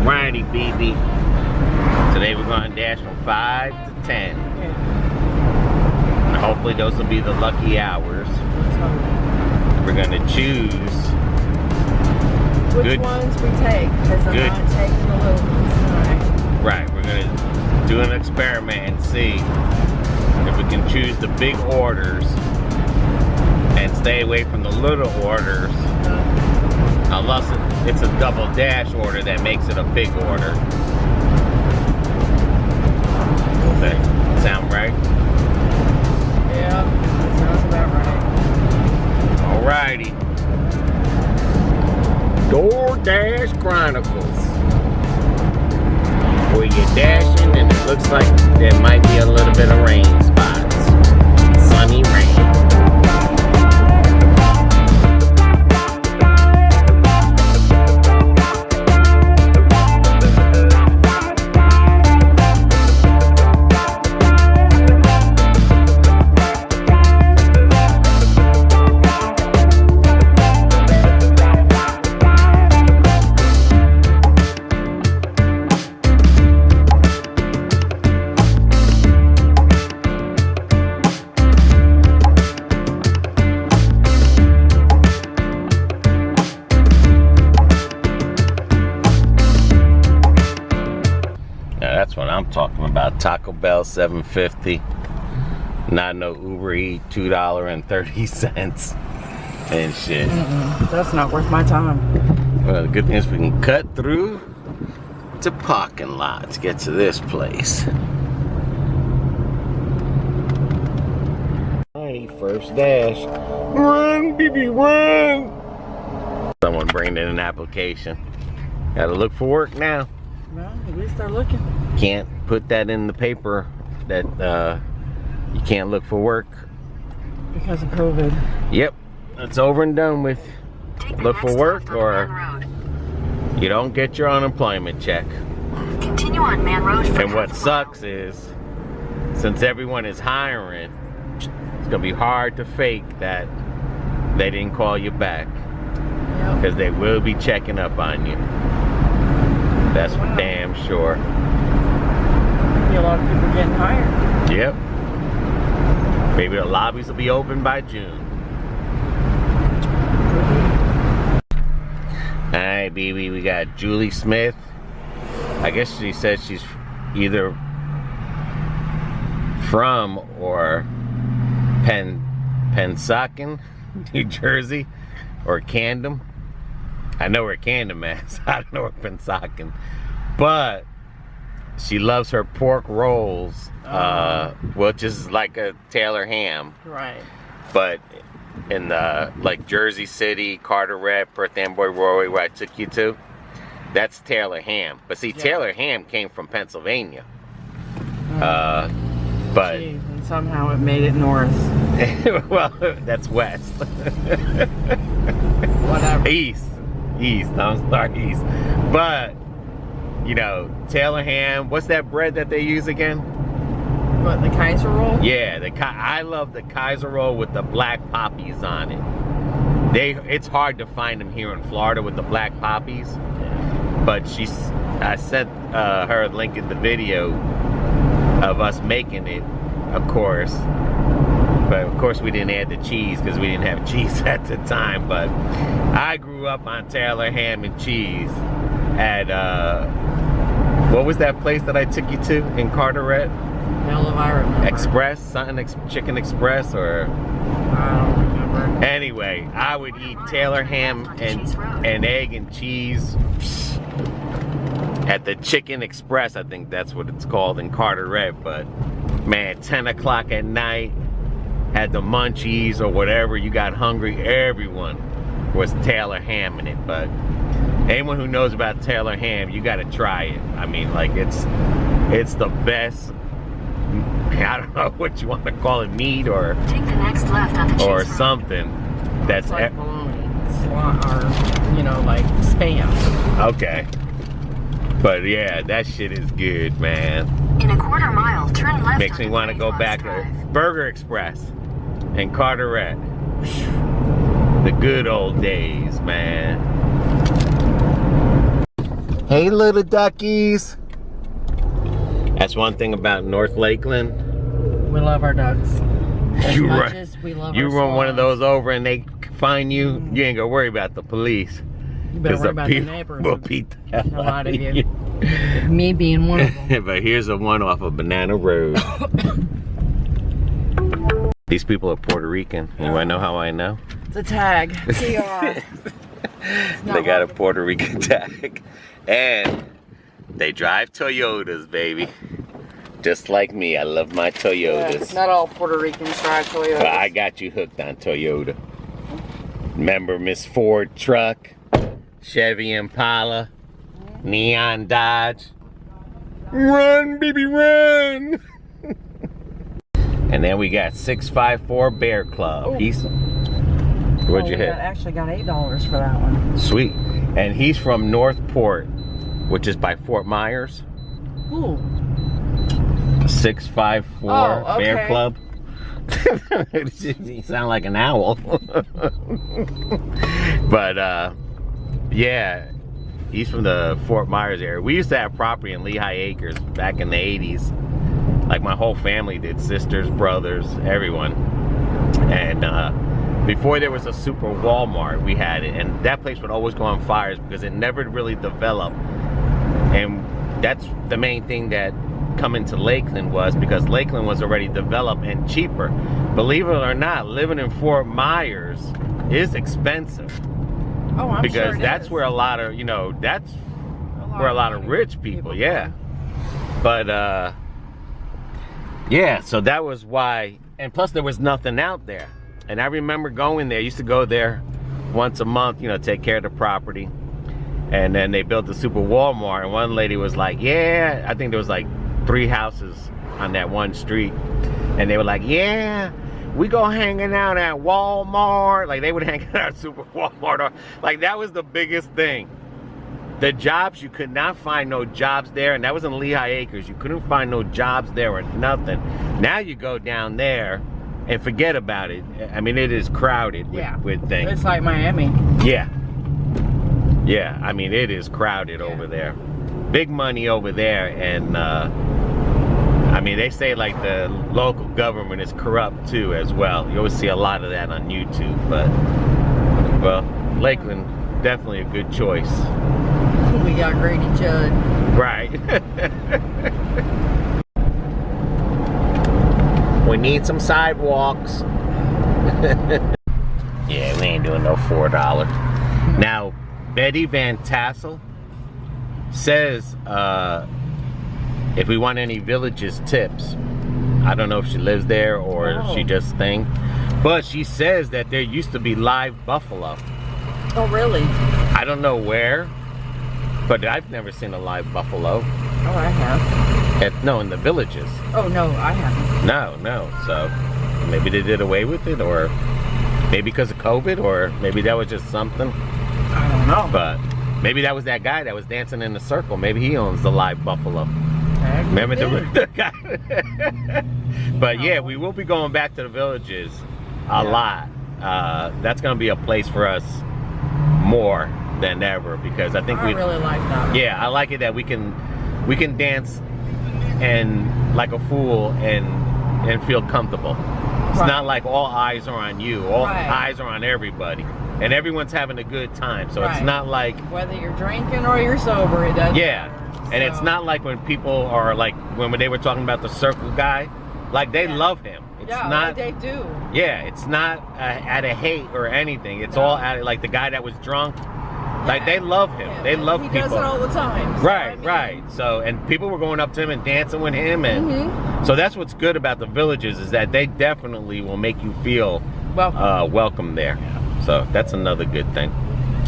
Alrighty, BB. Today we're going to dash from 5 to 10. And hopefully those will be the lucky hours. We're going to choose which ones we take, because I'm not taking the little ones tonight. Right, we're going to do an experiment and see if we can choose the big orders and stay away from the little orders, unless it's a double dash order that makes it a big order. Does that sound right? Yeah, that sounds about right. Alrighty. Doordash Chronicles. Where you're dashing and it looks like there might be a little bit of rain spots. Sunny rain. That's what I'm talking about. Taco Bell $7.50. Not no Uber Eats $2.30 and shit. That's not worth my time. Well, the good thing is we can cut through to parking lot to get to this place. Alrighty, first dash. Run, BB, run! Someone bringing in an application. Gotta look for work now. Well, at least they're looking. Can't put that in the paper that you can't look for work because of COVID. Yep, it's over and done with. Look for work or you don't get your unemployment check. Continue on Man Road. And what sucks is, since everyone is hiring, it's gonna be hard to fake that they didn't call you back, because they will be checking up on you. That's for damn sure. A lot of people getting hired. Yep. Maybe the lobbies will be open by June. Alright, BB, we got Julie Smith. I guess she says she's either from or Pensacola, New Jersey, or Camden. I know where Camden is. I don't know where Pensacola. But she loves her pork rolls, which is like a Taylor ham. Right. But in the, like, Jersey City, Carteret, Perth Amboy, Roy, where I took you to, that's Taylor ham. But see, Taylor ham came from Pennsylvania. But Jeez, and somehow it made it north. well, that's west. Whatever. East. I'm sorry, east. But you know, Taylor ham. What's that bread that they use again? What, the Kaiser roll? Yeah, I love the Kaiser roll with the black poppies on it. It's hard to find them here in Florida with the black poppies. But I sent her a link in the video of us making it, of course. But of course we didn't add the cheese because we didn't have cheese at the time. But I grew up on Taylor ham and cheese at what was that place that I took you to in Carteret? Hell if I remember. Express, something, Chicken Express, or I don't remember. Anyway, I would eat Taylor ham and egg and cheese at the Chicken Express. I think that's what it's called in Carteret. But man, 10 o'clock at night, had the munchies or whatever, you got hungry, everyone was Taylor ham in it. But anyone who knows about Taylor ham, you gotta try it. I mean, like, it's the best, I don't know what you want to call it, meat or take the next left on the or something that's like bologna, or, you know, like Spam. Okay. But yeah, that shit is good, man. In a quarter mile, turn left. Makes me want to go back to Burger Express and Carteret. The good old days, man. Hey, little duckies. That's one thing about North Lakeland. We love our ducks. As You much run, as we love you our run one of swans. those over and they find you, you ain't gonna worry about the police. You better worry about the people neighbors. will beat the hell A lot of out you. Me being one of them. But here's a one off of Banana Road. These people are Puerto Rican. You wanna know how I know? It's a tag. P.O. They got a Puerto Rican tag. And they drive Toyotas, baby. Just like me, I love my Toyotas. Not all Puerto Ricans drive Toyotas. But I got you hooked on Toyota. Remember Miss Ford truck, Chevy Impala, Neon Dodge. Run, baby, run! And then we got 654 Bear Club. Ooh. What'd you hit? Actually got $8 for that one. Sweet. And he's from Northport, which is by Fort Myers. Ooh. 654 Oh, okay. Bear Club. You sound like an owl. But yeah, he's from the Fort Myers area. We used to have property in Lehigh Acres back in the 80s. Like my whole family did, sisters, brothers, everyone. And before there was a super Walmart, we had it, and that place would always go on fires because it never really developed. And that's the main thing that come into Lakeland was because Lakeland was already developed and cheaper. Believe it or not, living in Fort Myers is expensive. Oh, I'm because sure it that's is. where a lot of, you know, that's where a lot of rich people, yeah. But yeah, so that was why, and plus there was nothing out there. And I remember going there, I used to go there once a month, you know, take care of the property. And then they built the super Walmart, and one lady was like, yeah, I think there was like 3 houses on that one street. And they were like, yeah, we go hanging out at Walmart. Like they would hang out at super Walmart. Or, like that was the biggest thing. The jobs, you could not find no jobs there. And that was in Lehigh Acres. You couldn't find no jobs there or nothing. Now you go down there and forget about it. I mean, it is crowded with things. It's like Miami. Yeah. Yeah, I mean, it is crowded over there. Big money over there. And, I mean, they say, like, the local government is corrupt, too, as well. You always see a lot of that on YouTube. But, well, Lakeland, definitely a good choice. We got Grady Judd. Right. We need some sidewalks. Yeah, we ain't doing no $4. Now, Betty Van Tassel says if we want any Villages tips, I don't know if she lives there or she just thinks, but she says that there used to be live buffalo. Oh, really? I don't know where, but I've never seen a live buffalo. Oh, I have. No, in the Villages. Oh, no, I haven't. No. So maybe they did away with it, or maybe because of COVID, or maybe that was just something. I don't know. But maybe that was that guy that was dancing in the circle. Maybe he owns the live buffalo. Remember the guy? But yeah, we will be going back to the Villages a lot. That's going to be a place for us more than ever, because I think I really like that. Yeah, I like it that we can dance and like a fool and feel comfortable. It's not like all eyes are on you. All eyes are on everybody. And everyone's having a good time. So it's not like... whether you're drinking or you're sober, it doesn't matter. And it's not like when people are like, when they were talking about the circle guy, like they love him. It's not, they do. Yeah, it's not out of hate or anything. It's all out of, like the guy that was drunk. Like they love him. They love people. He does it all the time. So, right. So, and people were going up to him and dancing with him, and so that's what's good about the Villages, is that they definitely will make you feel welcome there. So that's another good thing.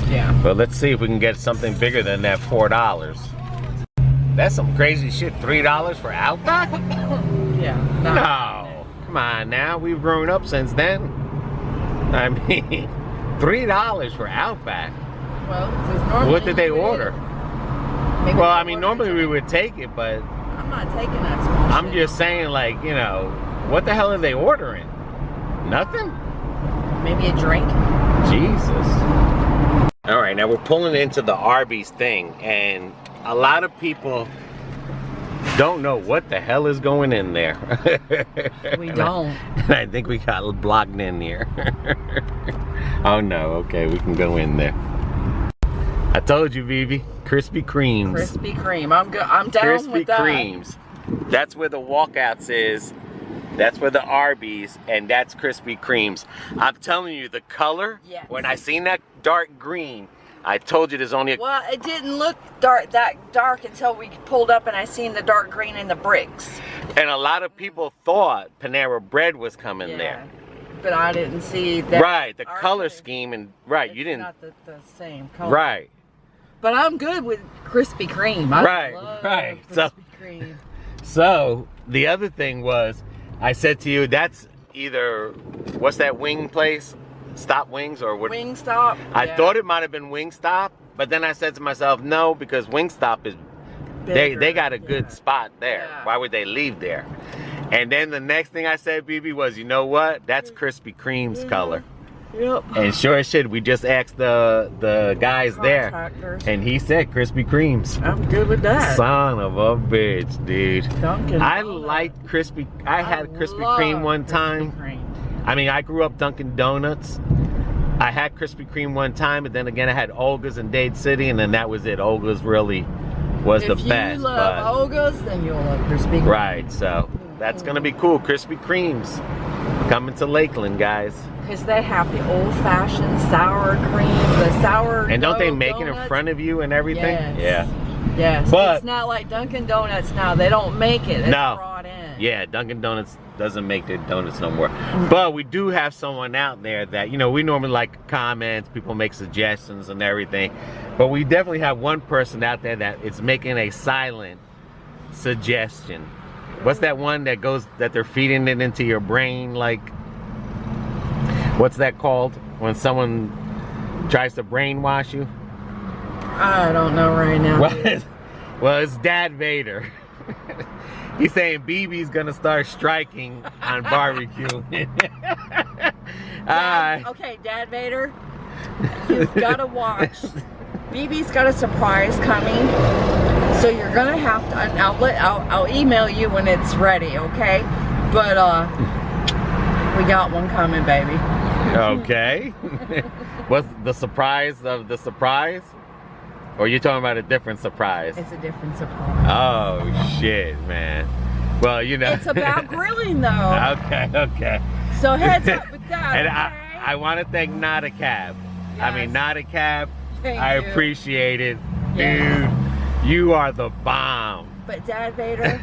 Yeah. But let's see if we can get something bigger than that $4. That's some crazy shit. $3 for Outback? Yeah. No. Come on now. We've grown up since then. I mean, $3 for Outback. Well, normally what did they order? Well, I mean, normally we would take it, but I'm not taking that small I'm just saying, like, you know, what the hell are they ordering? Nothing? Maybe a drink? Jesus. All right, now we're pulling into the Arby's thing, and a lot of people don't know what the hell is going in there. We don't. I think we got blocked in here. Oh no, okay, we can go in there. I told you, Vivi, Krispy Kremes. Krispy Kreme. I'm down Krispy with that. Kremes. That's where the walkouts is. That's where the Arby's, and that's Krispy Kremes. I'm telling you, the color, yes. When I seen that dark green, I told you there's only a... Well, it didn't look that dark until we pulled up and I seen the dark green in the bricks. And a lot of people thought Panera Bread was coming there. But I didn't see that. Right, the color scheme, and right, you didn't... It's not the same color. Right. But I'm good with Krispy Kreme. I love Krispy Kreme. So, the other thing was, I said to you, that's either, what's that wing place? Stop Wings or what? Wingstop. I thought it might have been Wingstop, but then I said to myself, no, because Wingstop is bigger, they got a good spot there. Yeah. Why would they leave there? And then the next thing I said, BB, was, you know what? That's Krispy Kreme's color. Yep. And sure as shit, we just asked the guys there, and he said Krispy Kremes. I'm good with that. Son of a bitch, dude. Dunkin'. I liked Krispy. I had Krispy Kreme one time. I mean, I grew up Dunkin' Donuts. I had Krispy Kreme one time, and then again I had Olga's in Dade City, and then that was it. Olga's really was the best. If you love Olga's, then you'll love Krispy Kreme. Right, so that's gonna be cool. Krispy Kremes coming to Lakeland, guys. Because they have the old-fashioned sour cream, the sour. And don't they make it in front of you and everything? Yes. Yeah. Yes. But it's not like Dunkin' Donuts now. They don't make it. It's brought in. Yeah, Dunkin' Donuts doesn't make their donuts no more. But we do have someone out there that, you know, we normally like comments, people make suggestions and everything. But we definitely have one person out there that is making a silent suggestion. What's that one that goes, that they're feeding it into your brain, like, what's that called? When someone tries to brainwash you? I don't know right now. Well, it's Dad Vader. He's saying BB's gonna start striking on barbecue. Okay, Dad Vader, you've got to watch. BB's got a surprise coming, so you're gonna have to. I'll email you when it's ready, okay? But we got one coming, baby. Okay. What's the surprise of the surprise? Or you're talking about a different surprise? It's a different surprise. Oh, shit, man. Well, you know. It's about grilling, though. Okay. So heads up with that, And okay? I want to thank Not a Cab. Yes. I mean, Not a Cab, Thank I you. appreciate it. Yes. Dude, you are the bomb. But Dad Vader,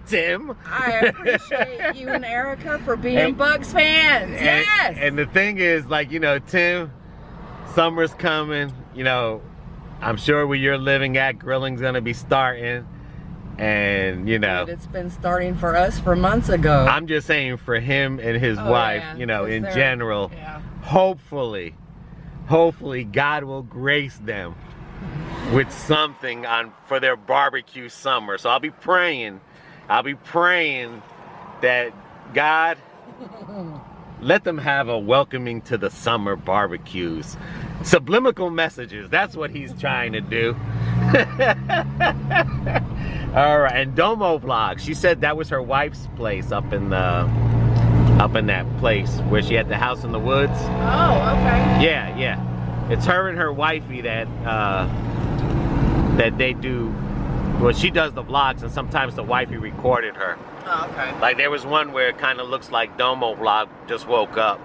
Tim? I appreciate you and Erica for being Bucks fans. Yes! And the thing is, like, you know, Tim, summer's coming, you know, I'm sure where you're living at, grilling's gonna be starting, and you know. Dude, it's been starting for us for months ago. I'm just saying for him and his wife, you know, in general, hopefully God will grace them with something for their barbecue summer. So I'll be praying that God let them have a welcoming to the summer barbecues. Subliminal messages, that's what he's trying to do. All right, and Domo Vlog, she said that was her wife's place up in that place where she had the house in the woods. Oh, okay. Yeah. It's her and her wifey that they do, well, she does the vlogs, and sometimes the wifey recorded her. Oh, okay. Like there was one where it kind of looks like Domo Vlog just woke up.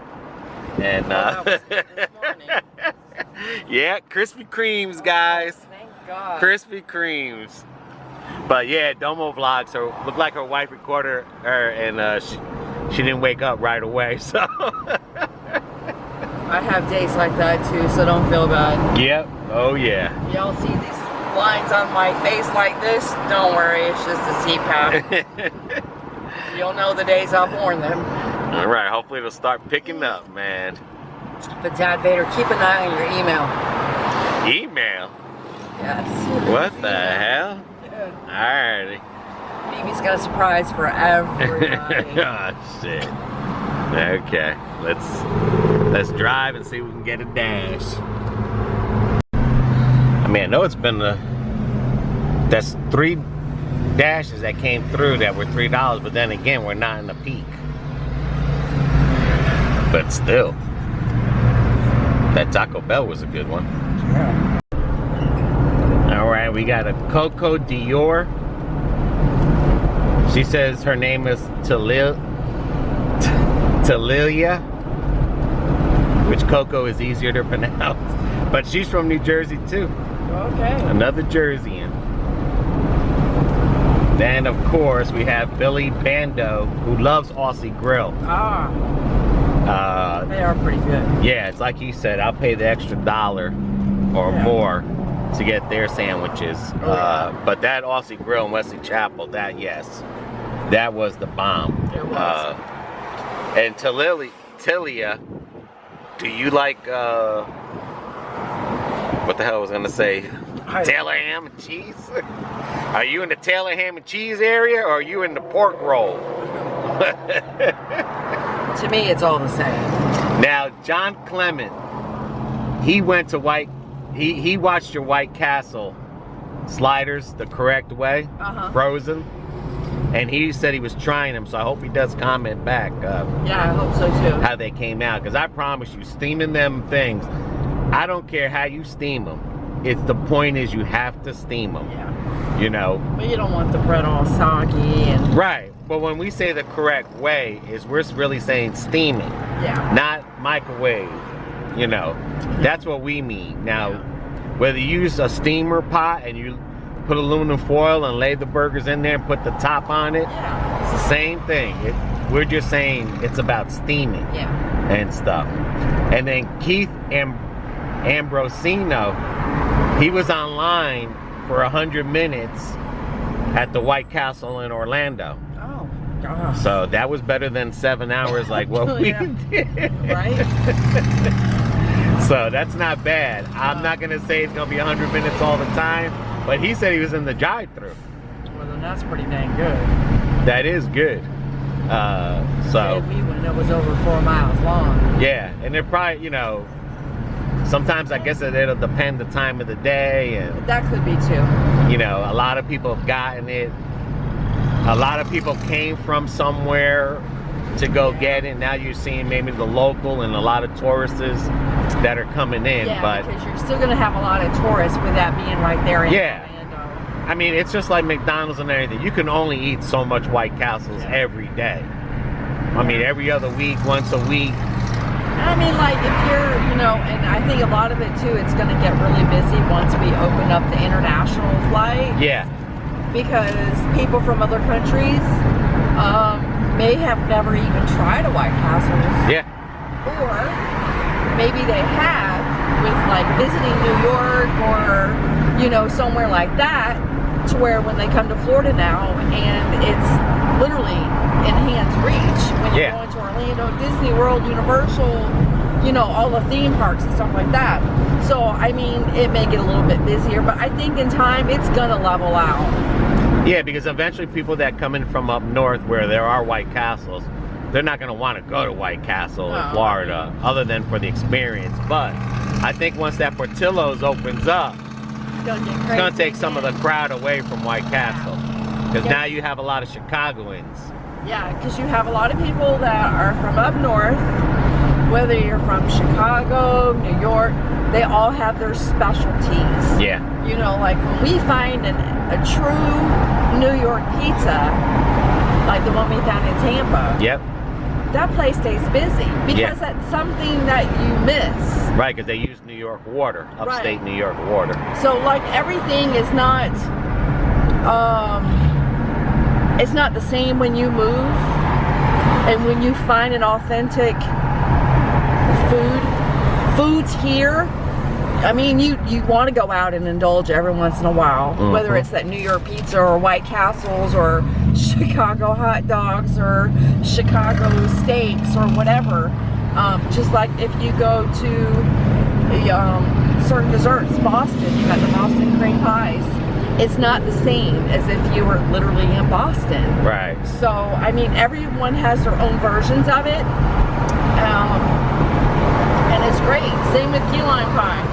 And that was this morning. yeah, Krispy Kremes, guys. Thank God. Krispy Kremes. But yeah, Domo Vlogs, looked like her wife recorded her, and she didn't wake up right away, so. I have days like that too, so don't feel bad. Yep. Oh yeah. Y'all see these lines on my face like this? Don't worry, it's just a CPAP. You'll know the days I've worn them. All right, hopefully it'll start picking up, man. But Dad Vader, keep an eye on your email. Email? Yes. What the hell? Yeah. Alrighty. BB's got a surprise for everybody. Oh shit. Okay, let's drive and see if we can get a dash. I mean, I know it's been That's 3 dashes that came through that were $3, but then again, we're not in the peak. But still, that Taco Bell was a good one. Yeah. All right, we got a Coco Dior. She says her name is Talilia, which Coco is easier to pronounce. But she's from New Jersey too. Okay. Another Jerseyan. Then of course we have Billy Bando, who loves Aussie Grill. Ah. They are pretty good. Yeah, it's like he said, I'll pay the extra $1 or more to get their sandwiches. But that Aussie Grill in Wesley Chapel, that was the bomb. It was. And Tilia, do you like what the hell was I gonna say? Taylor ham and cheese? Are you in the Taylor ham and cheese area, or are you in the pork roll? To me, it's all the same. Now, John Clement, he went to he watched your White Castle sliders the correct way, frozen, and he said he was trying them, so I hope he does comment back. Yeah, I hope so too. How they came out, because I promise you, steaming them things, I don't care how you steam them. The point is you have to steam them. Yeah. You know. But you don't want the bread all soggy and. Right. But when we say the correct way, we're really saying steaming. Yeah. Not microwave. You know. That's what we mean. Now, whether you use a steamer pot and you put aluminum foil and lay the burgers in there and put the top on it, it's the same thing. We're just saying it's about steaming and stuff. And then Keith Ambrosino, he was online for 100 minutes at the White Castle in Orlando. Oh, gosh. So that was better than 7 hours like what we did. Right? So that's not bad. I'm not going to say it's going to be 100 minutes all the time, but he said he was in the drive-thru. Well, then that's pretty dang good. That is good. So Maybe when it was over 4 miles long. Yeah, and they're probably, you know, sometimes I guess it'll depend the time of the day, and that could be too. You know, a lot of people have gotten it. A lot of people came from somewhere to go get it. Now you're seeing maybe the local and a lot of tourists that are coming in. Yeah, but because you're still going to have a lot of tourists with that being right there in Orlando. I mean, it's just like McDonald's and everything. You can only eat so much White Castles every day. I mean, every other week, once a week. I mean, like, if you're, you know, and I think a lot of it, too, it's going to get really busy once we open up the international flight. Yeah. Because people from other countries may have never even tried a White Castle. Yeah. Or maybe they have with, like, visiting New York or, you know, somewhere like that, to where when they come to Florida now, and it's literally in hand's reach when you're going to Orlando, Disney World, Universal, you know, all the theme parks and stuff like that. So, I mean, it may get a little bit busier, but I think in time it's gonna level out. Yeah, because eventually people that come in from up north where there are White Castles, they're not gonna want to go to White Castle in Florida, other than for the experience. But I think once that Portillo's opens up, it's gonna take some of the crowd away from White Castle. Because now you have a lot of Chicagoans. Yeah, because you have a lot of people that are from up north, whether you're from Chicago, New York, they all have their specialties. Yeah. You know, like when we find a true New York pizza, like the one we found in Tampa. Yep. That place stays busy because that's something that you miss. Right, because they use New York water, upstate New York water. So, like, everything is not, it's not the same when you move, and when you find an authentic foods here. I mean, you want to go out and indulge every once in a while, whether it's that New York pizza or White Castles or Chicago hot dogs or Chicago steaks or whatever. Just like if you go to certain desserts, Boston, you got the Boston cream pies. It's not the same as if you were literally in Boston. Right. So, I mean, everyone has their own versions of it. And it's great. Same with key lime pie.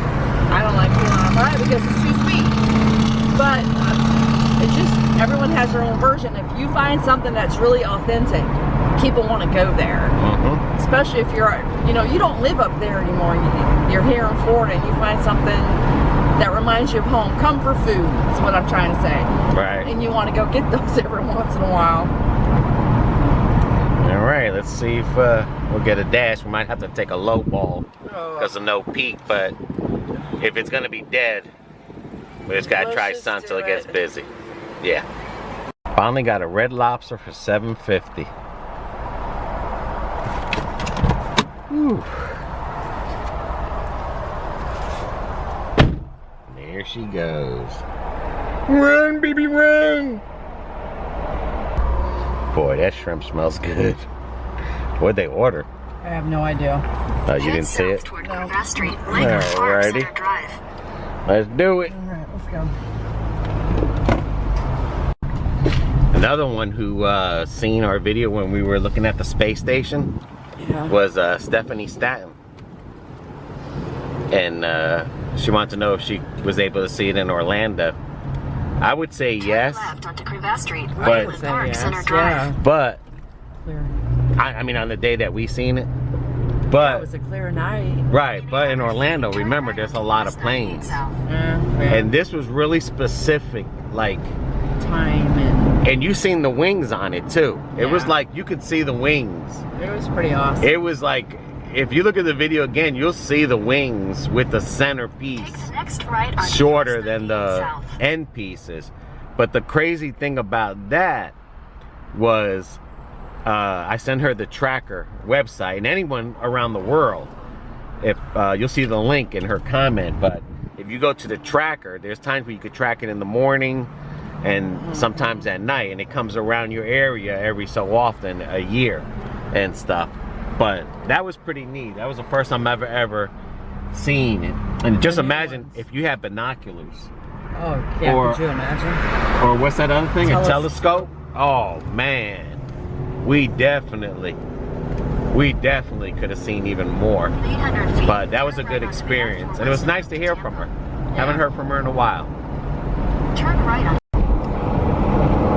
I don't like key lime pie because it's too sweet. But has their own version. If you find something that's really authentic, people want to go there. Especially if you're, you know, you don't live up there anymore. You're here in Florida and you find something that reminds you of home. Comfort food is what I'm trying to say. Right. And you want to go get those every once in a while. All right, let's see if we'll get a dash. We might have to take a low ball because of no peak, but if it's gonna be dead, we just gotta try sun till it gets busy. Yeah. Finally got a red lobster for $7.50. Whew. There she goes. Run, baby, run! Boy, that shrimp smells good. What'd they order? I have no idea. Oh, you didn't see it? Toward No. Corvette Street, Laker Farm Alrighty. Center Drive. Let's do it. All right, let's go. Another one who seen our video when we were looking at the space station was Stephanie Staton. And she wanted to know if she was able to see it in Orlando. I would say Turn yes, left onto Corvette Street, but Lakewood Park Center Drive. but Clear. I mean on the day that we seen it. That But was a clear night. right, but in Orlando, remember there's a lot of planes. Yeah. And this was really specific, like, Time and you seen the wings on it too. It was Yeah. like you could see the wings. it was pretty awesome. It was like, if you look at the video again, you'll see the wings with the centerpiece Take the next right on shorter US than 98 the South. end pieces. But the crazy thing about that was I sent her the tracker website, and anyone around the world, if you'll see the link in her comment, but if you go to the tracker, there's times where you could track it in the morning and sometimes at night, and it comes around your area every so often a year and stuff. But that was pretty neat. That was the first time I've ever seen it. And just imagine if you had binoculars. Oh, yeah, Or- could you imagine? Or what's that other thing? A Teles- telescope? Oh man. We definitely could have seen even more. 800 feet. But that was a Turn good right on experience. Corvette And it was West nice to hear from her. Yeah. Haven't heard from her in a while. Turn right on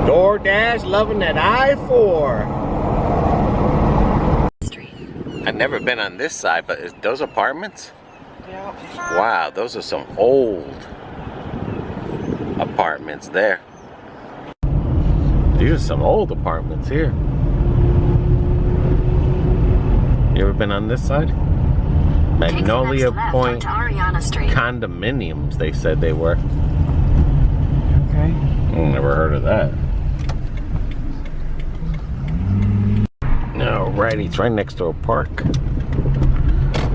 Doordash loving that I-4. Street. I've never been on this side, but is those apartments? Yeah. Wow, those are some old apartments there. These are some old apartments here. You ever been on this side? Take the Magnolia next left Point onto Ariana Street. condominiums, they said they were. Okay. Never heard of that. Alrighty, it's right next to a park.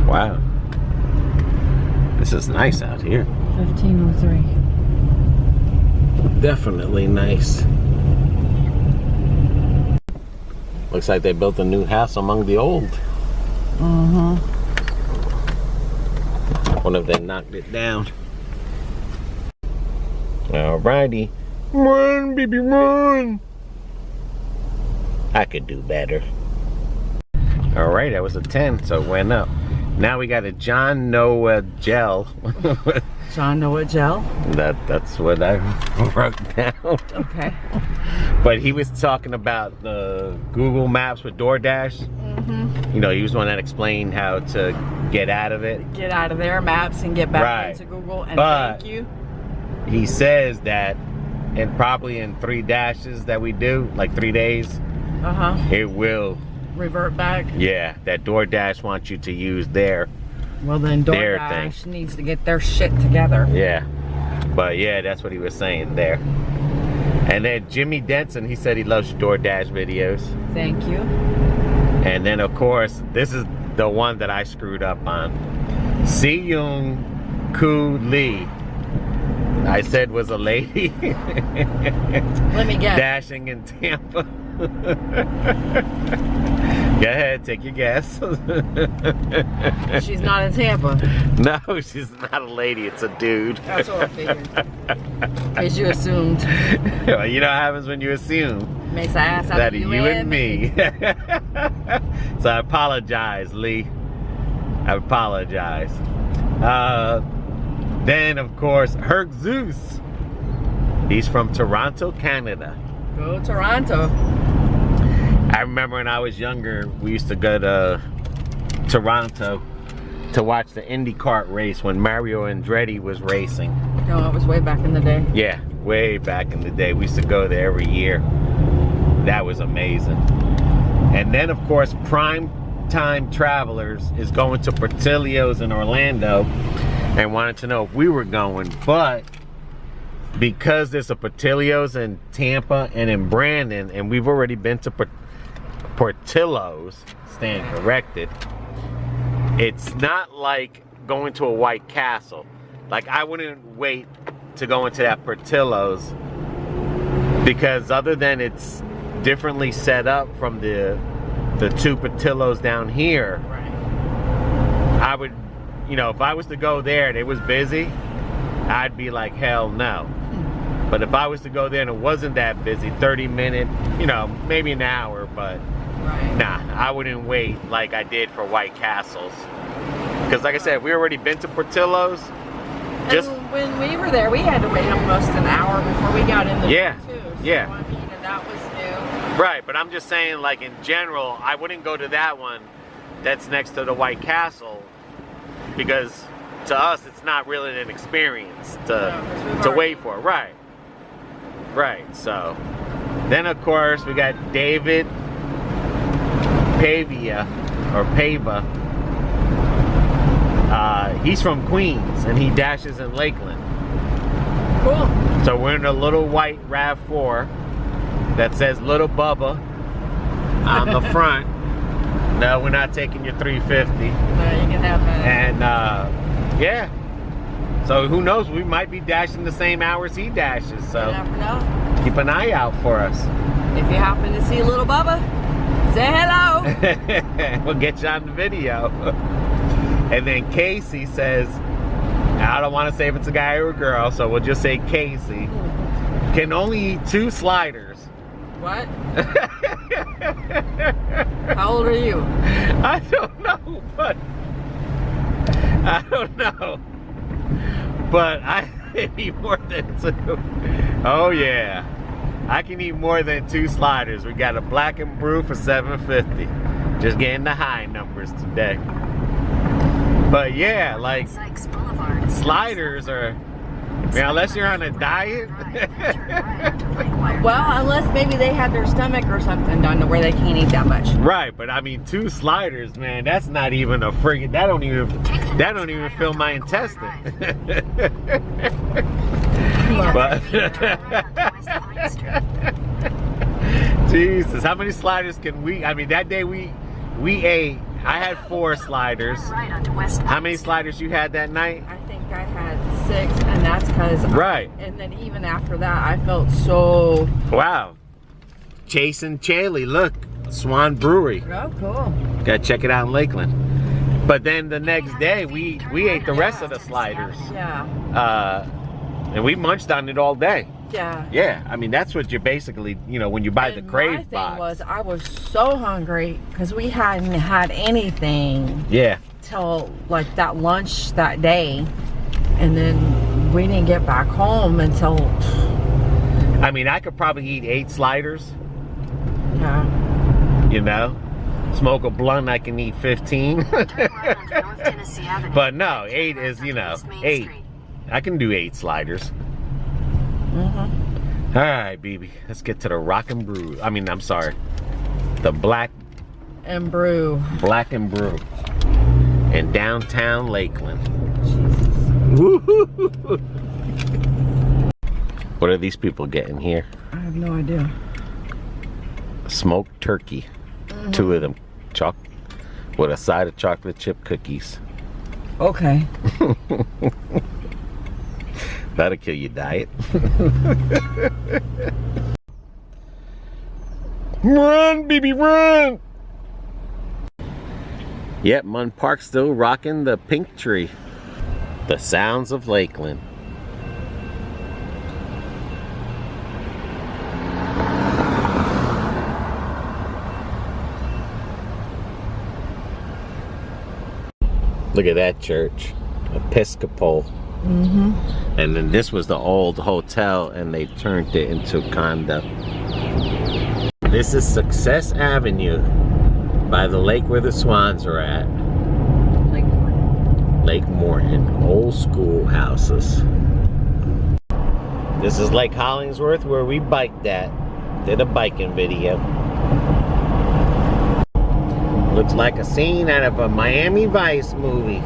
Wow. This is nice out here. 1503. Definitely nice. Looks like they built a new house among the old. Mm-hmm. Wonder if they knocked it down. Alrighty. Run, baby, run! I could do better. Alright, that was a 10, so it went up. Now we got a John Noah gel. John Noah gel. That's what I wrote down. Okay. But he was talking about the Google Maps with Doordash. You know, he was the one that explained how to get out of it. Get out of their maps and get back Right. into Google. And But- thank you. He says that, and probably in 3 dashes that we do, like 3 days, Uh-huh. it will, Revert back. yeah, that DoorDash wants you to use their, Well, then Their DoorDash needs to get their shit together. yeah. But yeah, that's what he was saying there. And then Jimmy Denson, he said he loves DoorDash videos. Thank you. And then of course, this is the one that I screwed up on. Seyoung Koo Lee, I said was a lady. Let me guess. Dashing in Tampa. Go ahead, take your guess. She's not in Tampa. No, she's not a lady, it's a dude. That's what I figured. Because you assumed. Well, you know what happens when you assume Makes an ass out that of you and me. So I apologize, Lee. I apologize. Then, of course, Herc Zeus. He's from Toronto, Canada. Go Toronto. I remember when I was younger, we used to go to Toronto to watch the Indy kart race when Mario Andretti was racing. No, it was way back in the day. Yeah, way back in the day. We used to go there every year. That was amazing. And then, of course, Prime Time Travelers is going to Portillo's in Orlando and wanted to know if we were going, but because there's a Portillo's in Tampa and in Brandon, and we've already been to Portillo's, stand corrected, it's not like going to a White Castle. Like, I wouldn't wait to go into that Portillo's, because other than it's differently set up from the two Portillo's down here, Right. I would, you know, if I was to go there and it was busy, I'd be like, hell no. But if I was to go there and it wasn't that busy, 30 minutes, you know, maybe an hour, but Right. nah, I wouldn't wait like I did for White Castles. Because like I said, we already been to Portillo's. Just And when we were there, we had to wait almost an hour before we got in the Yeah, door too. So, yeah. I mean, and that was new. right, but I'm just saying, like, in general, I wouldn't go to that one that's next to the White Castle, because to us it's not really an experience No, 'cause we've to already- wait for. Right, so then of course we got David Pavia, or Pava. He's from Queens and he dashes in Lakeland. Cool. So we're in a little white RAV4 that says Little Bubba on the front. No, we're not taking your 350. No, you can have that. And yeah. So who knows? We might be dashing the same hours he dashes. So You never know. keep an eye out for us. If you happen to see little Bubba, say hello. We'll get you on the video. And then Casey says, I don't want to say if it's a guy or a girl, so we'll just say Casey, can only eat 2 sliders. What? How old are you? I don't know, but I don't know. But I can eat more than 2. Oh yeah. I can eat more than 2 sliders. We got a black and brew for $7.50. Just getting the high numbers today. But yeah, like Sykes Boulevard. sliders are, man, unless you're on a diet. Well, unless maybe they had their stomach or something done to where they can't eat that much. Right, but I mean 2 sliders, man, that's not even a friggin', that don't even fill my intestine. But Jesus, how many sliders can we, I mean, that day we ate, I had 4 sliders. How many sliders you had that night? I think I had 6, and that's because Right. And then even after that, I felt so. Wow. Jason Chaley, look, Swan Brewery. Oh, cool. Gotta check it out in Lakeland. But then the next day, we ate the rest of the sliders. Yeah. And we munched on it all day. Yeah. Yeah, I mean, that's what you're basically, you know, when you buy the And Crave my thing box. was, I was so hungry because we hadn't had anything Yeah. till like that lunch that day, and then we didn't get back home until. I mean, I could probably eat 8 sliders, Yeah. you know. Smoke a blunt, I can eat 15. But no, 8 is, you know, 8. I can do 8 sliders. Mm-hmm. All right, BB, let's get to the Rock and Brew. I mean, I'm sorry, the Black And brew. and Brew in downtown Lakeland. Jesus. Woo-hoo-hoo-hoo. What are these people getting here? I have no idea. Smoked turkey, 2 of them, with a side of chocolate chip cookies. Okay. That'll kill your diet. Run, BB, run! Yep, Mun Park still rocking the pink tree. The sounds of Lakeland. Look at that church, Episcopal. Mm-hmm. And then this was the old hotel and they turned it into condo. this is Success Avenue by the lake where the swans are at. Lake Morton, old school houses. This is Lake Hollingsworth where we biked at. Did a biking video. Looks like a scene out of a Miami Vice movie.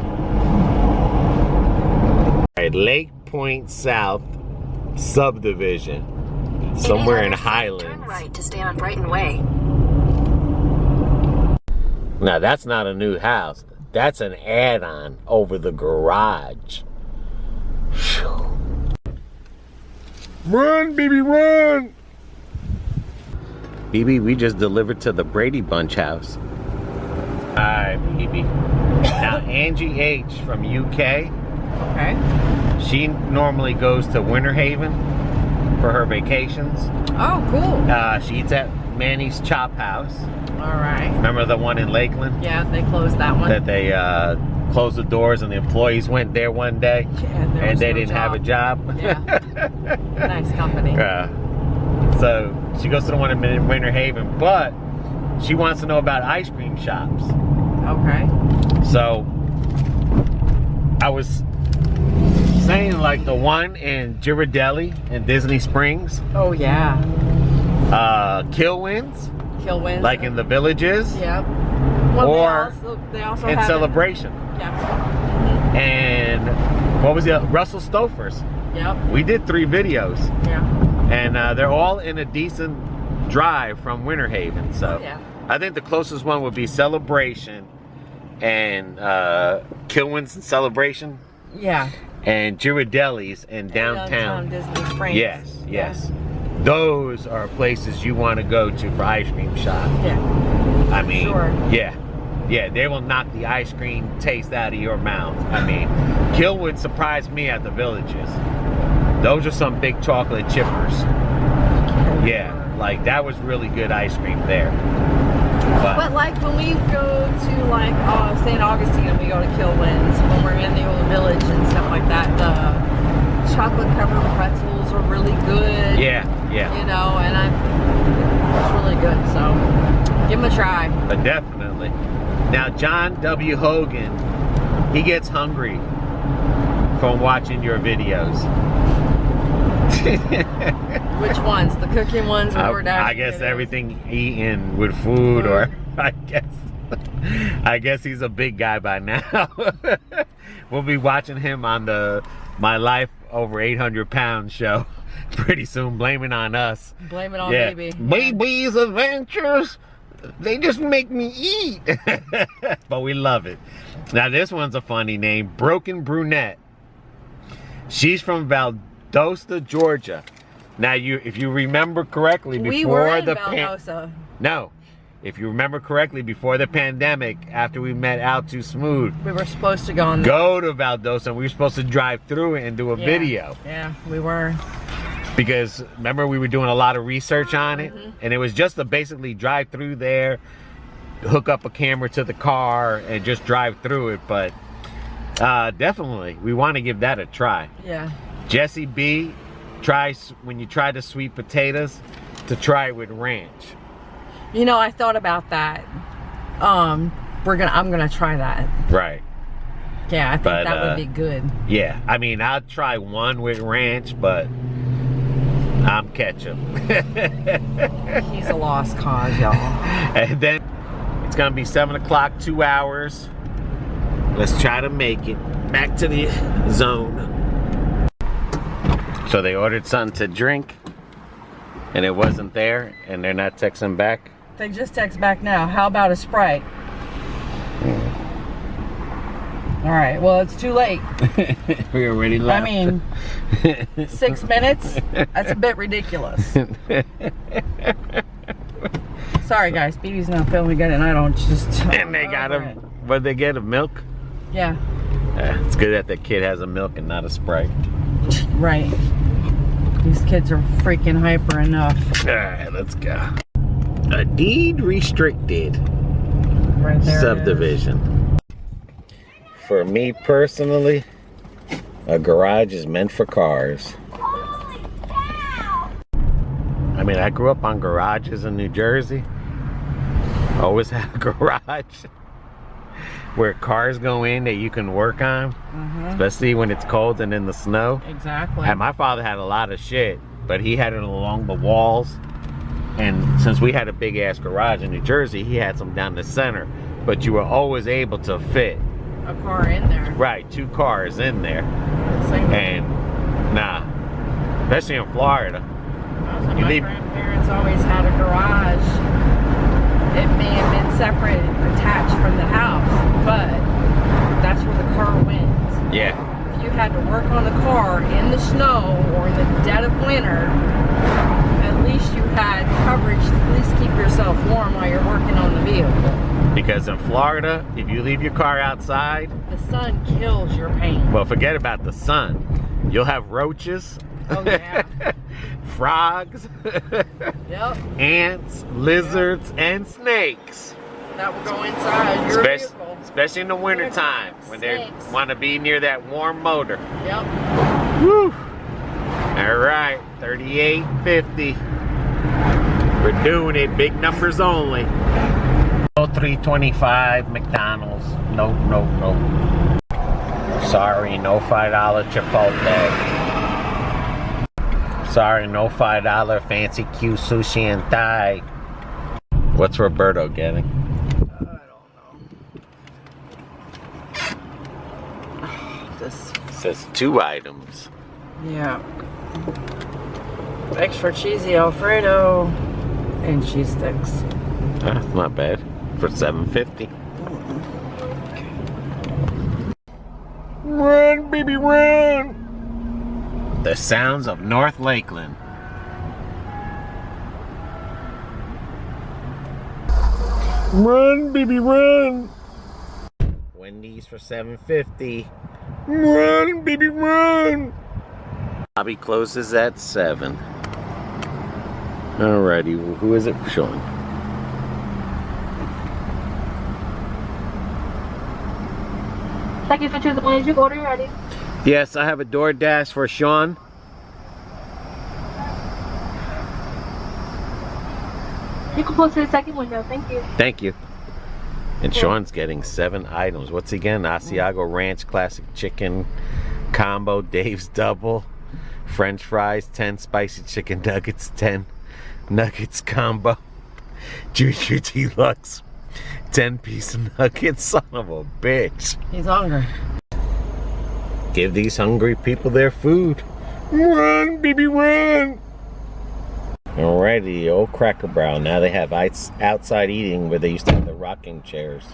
Alright, Lake Point South subdivision. Somewhere in Highlands. Turn right to stay on Brighton Way. Now that's not a new house. That's an add-on over the garage. Whew. Run, baby, run! BB, we just delivered to the Brady Bunch house. Hi, BB. Now Angie H from UK. Okay. She normally goes to Winter Haven for her vacations. Oh, cool. She eats at Manny's Chop House. All right. Remember the one in Lakeland? Yeah, they closed that one. That they closed the doors and the employees went there one day and they didn't have a job. Yeah. Nice company. So she goes to the one in Winter Haven, but she wants to know about ice cream shops. Okay. So I was saying like the one in Ghirardelli in Disney Springs. Oh yeah. Kilwins. Kilwins. Like in the Villages. Yep. Well, Or they also in have Celebration. Yeah. And what was the Russell Stouffer's? Yep. We did 3 videos. Yeah. And they're all in a decent drive from Winter Haven. So Yeah. I think the closest one would be Celebration and Kilwins and Celebration. Yeah. And Ghirardelli's in downtown. Disney Springs. Yes, yes. Those are places you want to go to for ice cream shop. Yeah. I mean, Sure. yeah. Yeah, they will knock the ice cream taste out of your mouth. I mean, Kilwood surprised me at the Villages. Those are some big chocolate chippers. Yeah, like that was really good ice cream there. But like when we go to like St. Augustine and we go to Kilwins, when we're in the old village and stuff like that, the chocolate covered pretzels are really good. Yeah, yeah. You know, and it's really good. So give them a try. Definitely. Now John W. Hogan, he gets hungry from watching your videos. Which ones? The cooking ones or Doordash? I guess everything eaten with food, or I guess he's a big guy by now. We'll be watching him on the My Life Over 800 Pounds show pretty soon, blaming on us. Blame it on baby. Baby's Adventures, they just make me eat. But we love it. Now this one's a funny name, Broken Brunette. She's from Valdosta, Georgia. Now, if you remember correctly, before we were in the Valdosta. No, if you remember correctly, before the pandemic, after we met Out Too Smooth, we were supposed to go to Valdosta, and we were supposed to drive through it and do a video. Yeah, we were. Because remember, we were doing a lot of research on it, and it was just to basically drive through there, hook up a camera to the car, and just drive through it. But definitely, we want to give that a try. Yeah. Jesse B, when you try the sweet potatoes, to try it with ranch. You know, I thought about that. I'm gonna try that. Right. Yeah, I think that would be good. Yeah, I mean, I'll try one with ranch, but I'm ketchup. He's a lost cause, y'all. And then it's gonna be 7 o'clock, 2 hours. Let's try to make it back to the zone. So they ordered something to drink, and it wasn't there, and they're not texting back. They just text back now. How about a Sprite? All right, well, it's too late. We already left. I mean, 6 minutes? That's a bit ridiculous. Sorry, guys. BB's not feeling good, and I don't just... And they got him. What'd they get, a milk? Yeah. It's good that the kid has a milk and not a Sprite. Right. These kids are freaking hyper enough. All right, let's go. A deed restricted Right there. subdivision. For me personally, a garage is meant for cars. I mean, I grew up on garages in New Jersey. Always have a garage where cars go in that you can work on, especially when it's cold and in the snow. Exactly. And my father had a lot of shit, but he had it along the walls. And since we had a big ass garage in New Jersey, he had some down the center. But you were always able to fit a car in there. Right, 2 cars in there. Same. And nah, especially in Florida. Also, my grandparents always had a garage. It may have been separate, attached from the house, but that's where the car went. Yeah. If you had to work on the car in the snow or in the dead of winter, at least you had coverage to at least keep yourself warm while you're working on the vehicle. Because in Florida, if you leave your car outside, the sun kills your paint. Well, forget about the sun. You'll have roaches. Oh, yeah. Frogs. Yep. Ants, lizards, and snakes. That will go inside your vehicle. Especially in the winter time when they want to be near that warm motor. Yep. Woo! All right, 38.50. We're doing it, big numbers only. 325 McDonald's. No. Sorry, no $5 Chipotle. Sorry, no $5 fancy Q sushi and Thai. What's Roberto getting? I don't know. This says 2 items. Yeah. Extra cheesy Alfredo and cheese sticks. That's not bad for $7.50. Run, baby, run! The sounds of North Lakeland. Run, baby, run! Wendy's for $7.50. Run, baby, run! Lobby closes at 7. Alrighty, well, who is it showing? Thank you for choosing one. Is your order ready? Yes, I have a Doordash for Sean. You can pull to the second window. Thank you. Thank you. And Sean's getting 7 items. What's again? Asiago Ranch Classic Chicken Combo, Dave's Double, French fries, 10 spicy chicken nuggets, 10 nuggets combo, Junior Deluxe, 10-piece nuggets. Son of a bitch. He's hungry. Give these hungry people their food. Run, baby, run! Alrighty, old Cracker Barrel. Now they have outside eating where they used to have the rocking chairs.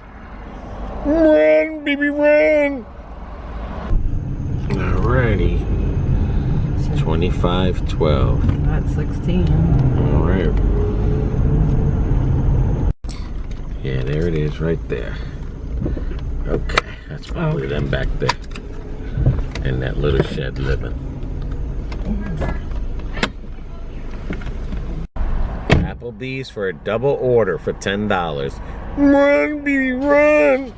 Run, baby, run! Alrighty. 25.12. That's 16. Alright. Yeah, there it is right there. Okay, that's probably them back there. In that little shed living. Applebee's for a double order for $10. Run, baby, run!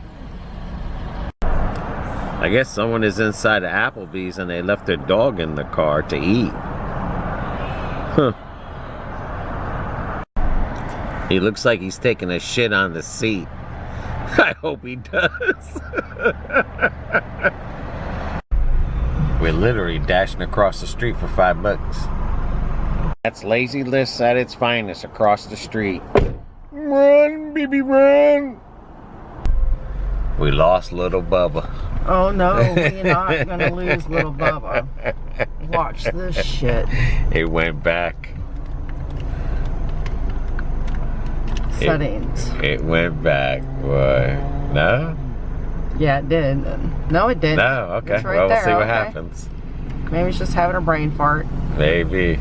I guess someone is inside of Applebee's and they left their dog in the car to eat. Huh. He looks like he's taking a shit on the seat. I hope he does. We're literally dashing across the street for $5. That's lazy list at its finest across the street. Run, baby, run! We lost little Bubba. Oh no, we're not gonna lose little Bubba. Watch this shit. It went back. Settings. It went back. What? No? Yeah, it did. No, it didn't. No, okay. It's right well, we'll there, see what okay. happens. Maybe it's just having a brain fart. Maybe.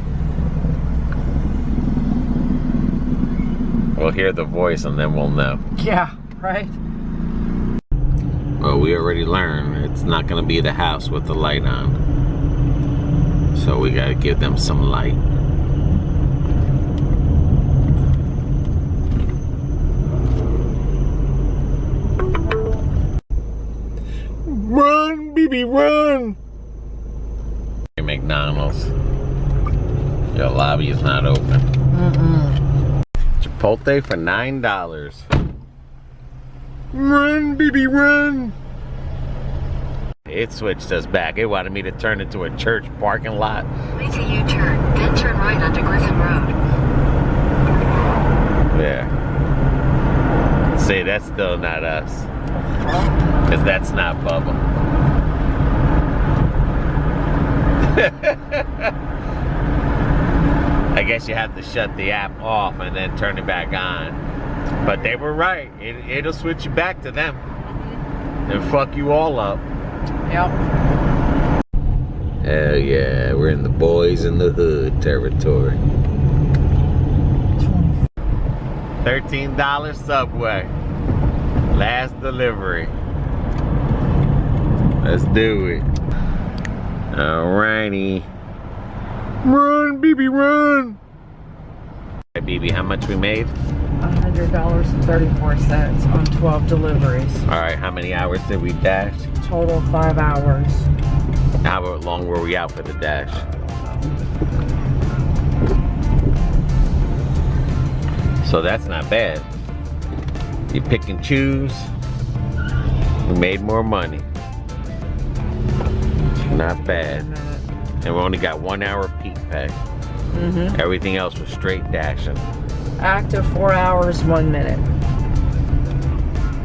We'll hear the voice and then we'll know. Yeah, right? Well, we already learned it's not going to be the house with the light on. So we got to give them some light. Run, baby, run! McDonald's. Your lobby is not open. Mm-mm. Chipotle for $9. Run, baby, run! It switched us back. It wanted me to turn into a church parking lot. Make a U-turn, then turn right onto Griffin Road. Yeah. See, that's still not us. Because that's not Bubba. I guess you have to shut the app off and then turn it back on. But they were right. It'll switch you back to them. And fuck you all up. Yep. Hell yeah, we're in the boys in the hood territory. $13 Subway. Last delivery. Let's do it. Alrighty. Run, BB, run! Hey, BB, how much we made? $100.34 on 12 deliveries. Alright, how many hours did we dash? Total 5 hours. How long were we out for the dash? So that's not bad. You pick and choose. We made more money. Not bad. And we only got 1 hour peak pay. Everything else was straight dashing. Active 4 hours, 1 minute.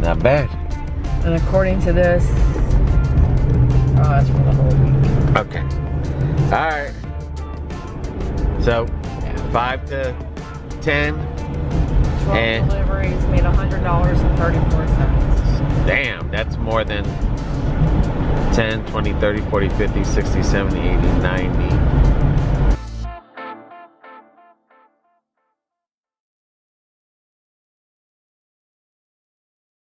Not bad. And according to this, oh, that's for the whole week. Okay. Alright. So, 5 to 10. 12 And deliveries made $100.34. damn, that's more than 10, 20, 30, 40, 50, 60, 70, 80, 90.